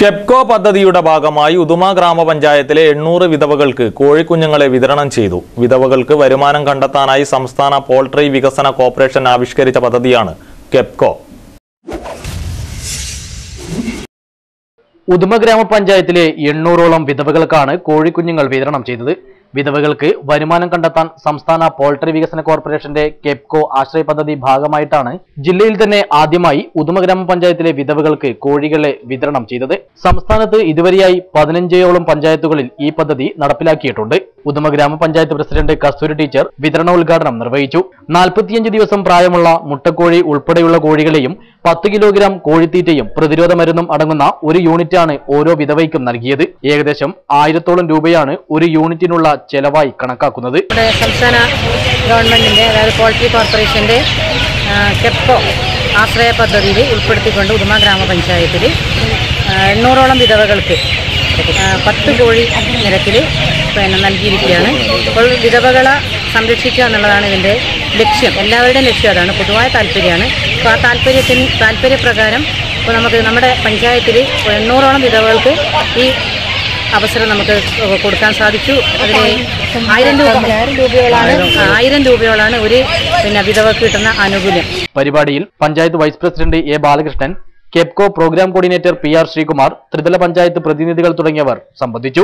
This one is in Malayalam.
കെപ്കോ പദ്ധതിയുടെ ഭാഗമായി ഉദുമ ഗ്രാമപഞ്ചായത്തിലെ 800 വിധവകൾക്ക് കോഴിക്കുഞ്ഞുങ്ങളെ വിതരണം ചെയ്തു. വിധവകൾക്ക് വരുമാനം കണ്ടെത്താനായി സംസ്ഥാന പോൾട്രി വികസന കോർപ്പറേഷൻ ആവിഷ്കരിച്ച പദ്ധതിയാണ് കെപ്കോ. ഉദുമ ഗ്രാമപഞ്ചായത്തിലെ 800ഓളം വിധവകൾക്കാണ് കോഴിക്കുഞ്ഞുങ്ങൾ വിതരണം ചെയ്തത്. വിധവകൾക്ക് വരുമാനം കണ്ടെത്താൻ സംസ്ഥാന പോൾട്രി വികസന കോർപ്പറേഷന്റെ കെപ്കോ ആശ്രയ പദ്ധതി ഭാഗമായിട്ടാണ് ജില്ലയിൽ തന്നെ ആദ്യമായി ഉദുമ ഗ്രാമപഞ്ചായത്തിലെ വിധവകൾക്ക് കോഴികളെ വിതരണം ചെയ്തത്. സംസ്ഥാനത്ത് ഇതുവരെയായി 15ഓളം പഞ്ചായത്തുകളിൽ ഈ പദ്ധതി നടപ്പിലാക്കിയിട്ടുണ്ട്. ഉദുമ ഗ്രാമപഞ്ചായത്ത് പ്രസിഡന്റ് കസ്തൂരി ടീച്ചർ വിതരണോദ്ഘാടനം നിർവഹിച്ചു. 45 ദിവസം പ്രായമുള്ള മുട്ടക്കോഴി ഉൾപ്പെടെയുള്ള കോഴികളെയും 10 കിലോഗ്രാം കോഴിത്തീറ്റയും പ്രതിരോധ മരുന്നും അടങ്ങുന്ന ഒരു യൂണിറ്റാണ് ഓരോ വിധവയ്ക്കും നൽകിയത്. ഏകദേശം 1000ഓളം രൂപയാണ് ഒരു യൂണിറ്റിനുള്ള ചെലവായി കണക്കാക്കുന്നത്. സംസ്ഥാന ഗവൺമെന്റിന്റെ അതായത് പോൾട്രി കോർപ്പറേഷന്റെ കെപ്കോ ആശ്രയ പദ്ധതിയിൽ ഉൾപ്പെടുത്തിക്കൊണ്ട് ഉദുമ ഗ്രാമപഞ്ചായത്തിൽ 800ഓളം വിധവകൾക്ക് 10 കോഴി നിരക്കിൽ നൽകിയിരിക്കുകയാണ്. അപ്പോൾ വിധവകളെ സംരക്ഷിക്കുക എന്നുള്ളതാണ് ഇതിൻ്റെ ലക്ഷ്യം. എല്ലാവരുടെയും ലക്ഷ്യം അതാണ്, പൊതുവായ താല്പര്യമാണ്. അപ്പോൾ ആ താല്പര്യപ്രകാരം ഇപ്പോൾ നമുക്ക് നമ്മുടെ പഞ്ചായത്തിൽ 800ഓളം വിധവകൾക്ക് ഈ അവസരം നമുക്ക് കൊടുക്കാൻ സാധിച്ചു. അതിന് 1000 രൂപയോളാണ് ഒരു വിധവക്ക് കിട്ടുന്ന ആനുകൂല്യം. പരിപാടിയിൽ panchayat vice president A Balakrishnan, KEPCO program coordinator PR Sreekumar, ത്രിതല പഞ്ചായത്ത് പ്രതിനിധികൾ തുടങ്ങിയവർ സംബന്ധിച്ചു.